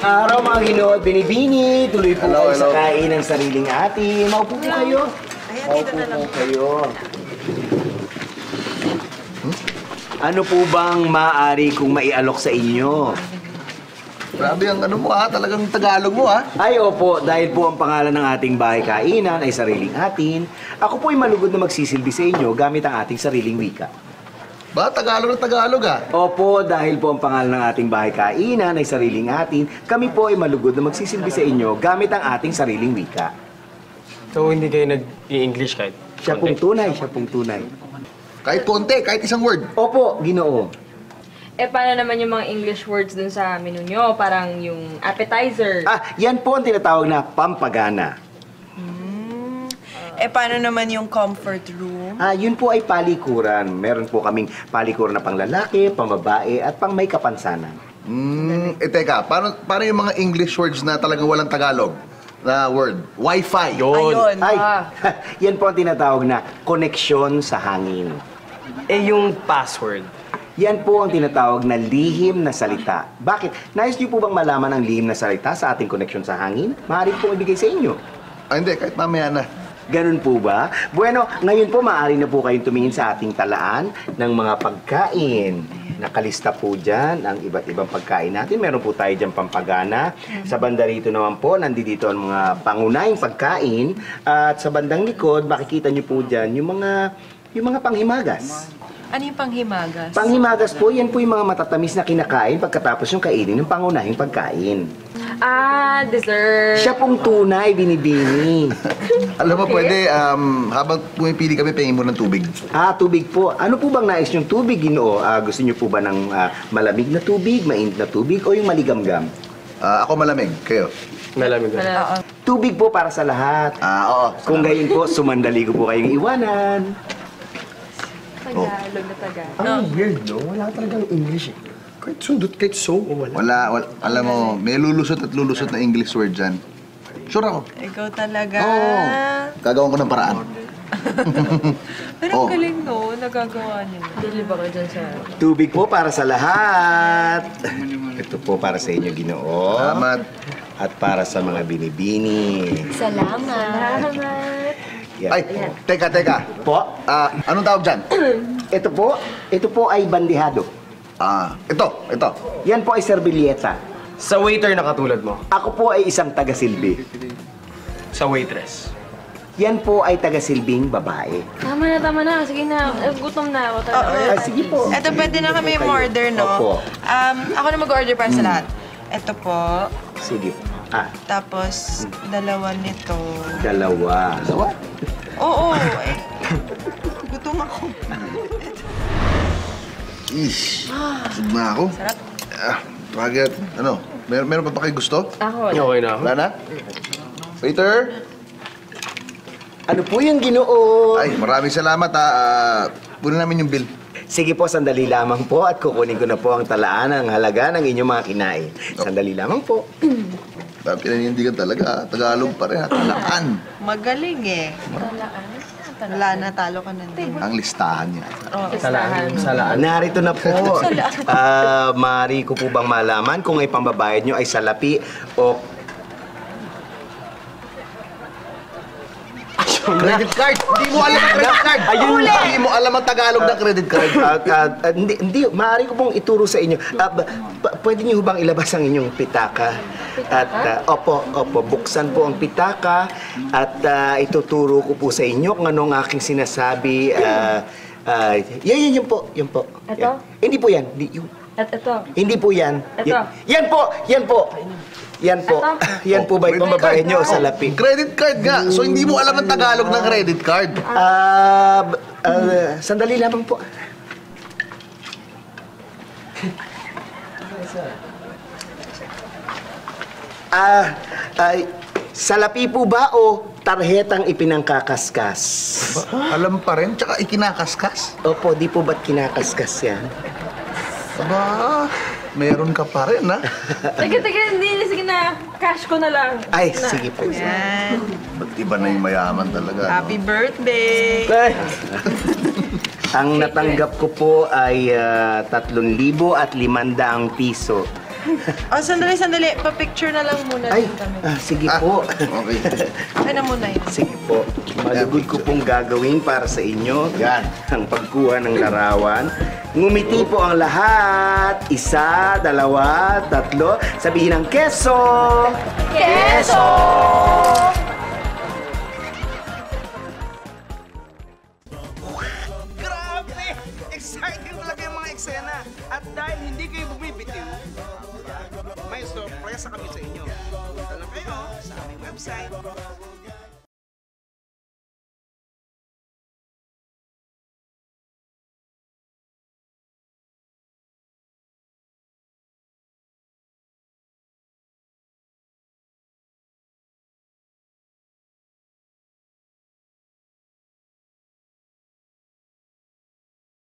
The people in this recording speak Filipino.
Magandang araw mga Ginoo at Binibini. Tuloy po kayo sa kain ng sariling atin. Maupo po kayo. Dito na lang. Maupo po kayo. Ano po bang maaari kong maialok sa inyo? Grabe ang ano mo talagang Tagalog mo Ay opo, dahil po ang pangalan ng ating bahay kainan ay sariling atin, ako po ay malugod na magsisilbi sa inyo gamit ang ating sariling wika. Ba, Tagalog na Tagalog Opo, dahil po ang pangalan ng ating bahay kainan ay sariling atin, kami po ay malugod na magsisilbi sa inyo gamit ang ating sariling wika. So, hindi kayo nag-i-English kahit? Siya pong tunay, siya pong tunay. Kahit konti, kahit isang word. Opo, Ginoo. Paano naman yung mga English words dun sa menu nyo? Parang yung appetizer. Yan po ang tinatawag na pampagana. Paano naman yung comfort room? Yun po ay palikuran. Meron po kaming palikuran na pang lalaki, pang babae, at pang may kapansanan. Teka, paano yung mga English words na talagang walang Tagalog na word? Wi-Fi. Ayun. Ay, yan po ang tinatawag na koneksyon sa hangin. Yung password. Yan po ang tinatawag na lihim na salita. Bakit? Nais niyo po bang malaman ang lihim na salita sa ating koneksyon sa hangin? Maaari po ibigay sa inyo. Hindi, kahit mamaya na. Ganun po ba? Bueno, ngayon po maaari na po kayong tumingin sa ating talaan ng mga pagkain. Nakalista po dyan ang iba't ibang pagkain natin. Meron po tayo dyan pampagana. Sa banda rito naman po, nandito ang mga pangunahing pagkain. At sa bandang likod, makikita niyo po dyan yung mga panghimagas. Ano yung panghimagas? Panghimagas po, yan po yung mga matatamis na kinakain pagkatapos yung kainin ng pangunahing pagkain. Dessert. Siya pong tunay, Binibini. Alam mo, pwede, habang pumipili kami, pahingin mo ng tubig. Tubig po. Ano po bang nais niyong tubig, Ginoo? Gusto niyo po ba ng malamig na tubig, mainit na tubig, o yung maligamgam? Ako malamig, kayo. Malamig. Tubig po para sa lahat. Oo. Kung gayon po, sumandali ko po kayong iwanan. Tagalog na Tagalog. Ang weird, no? Wala talagang English eh. Kahit sundot, kahit so, wala. Wala. Alam mo, may lulusot at lulusot na English word dyan. Sure ako. Ikaw talaga. Oo. Gagawin ko ng paraan. Pero ang galing no, nagagawa niyo. Dili ba kayo dyan sa... Tubig po para sa lahat. Ito po para sa inyo, Ginoo. Salamat. At para sa mga binibini. Salamat. Yan. Ay, teka. Po, Anong tawag dyan? ito po ay bandihado. Ito. Yan po ay serbilyeta. Sa waiter na katulad mo. Ako po ay isang taga-silbi. Sa waitress. Yan po ay taga-silbing babae. Tama na. Sige na. Gutom na ako talaga. Sige po. Eto, pwede na kami order, no? Opo. Ako na mag-order para sa lahat. Ito po. Sige. Tapos, dalawa nito. Dalawa. Oo. Gutom ako. Ish. Busog na ako. Sarap. Bakit? Meron pa kayo gusto? Ako. Okay na ako. Wala na? Waiter? Ano po yung Ginoo? Ay, maraming salamat Punin namin yung bill. Sige po, sandali lamang po at kukunin ko na po ang talaan ng halaga ng inyong mga kinain. Sandali lamang po. Pinanindigan talaga. Tagalog pa rin. Talaan. Magaling eh. Wala na, talo ka na din. Ang listahan niya. Salaan. Narito na po. Maaari ko po bang malaman kung ay pambabayad nyo ay salapi o... Credit card! Hindi mo alam ang credit card! Ayun lang. Hindi mo alam ang Tagalog ng credit card. Hindi, maaari ko pong ituro sa inyo. Pwede niyo bang ilabas ang inyong pitaka? At, opo, buksan po ang pitaka at ituturo ko po sa inyo kung anong aking sinasabi. Yan po. Ito? Yan. Hindi po yan. At ito. Hindi po yan. Ito? Yan po. Yan po. Yan po ba yung pambabayad nyo o salapi? Credit card nga. So hindi mo alam ang Tagalog ng credit card. Sandali lamang po. Salapi po ba o tarhetang ipinangkakaskas? Alam pa rin, tsaka ikinakaskas. Opo, di po ba't kinakaskas yan? Aba, meron ka pa rin, ha? Sige, hindi. Sige na. Cash ko na lang. Ay, sige po. Yan. Ba't iba na yung mayaman talaga, no? Happy birthday! Ay. Ang natanggap ko po ay 3,500 piso. Oh, sandali. Pa-picture na lang muna Ay, din kami. sige po. Okay. Ay na muna yun. Sige po. Malugod ko pong gagawin para sa inyo. Yan. Ang pagkuha ng larawan. Ngumiti po ang lahat. 1, 2, 3. Sabihin ang keso! Keso! Grabe! Exciting talaga yung mga eksena. At dahil hindi kayo bumibitiw, may sorpresa kami sa inyo. Punta lang kayo sa aming website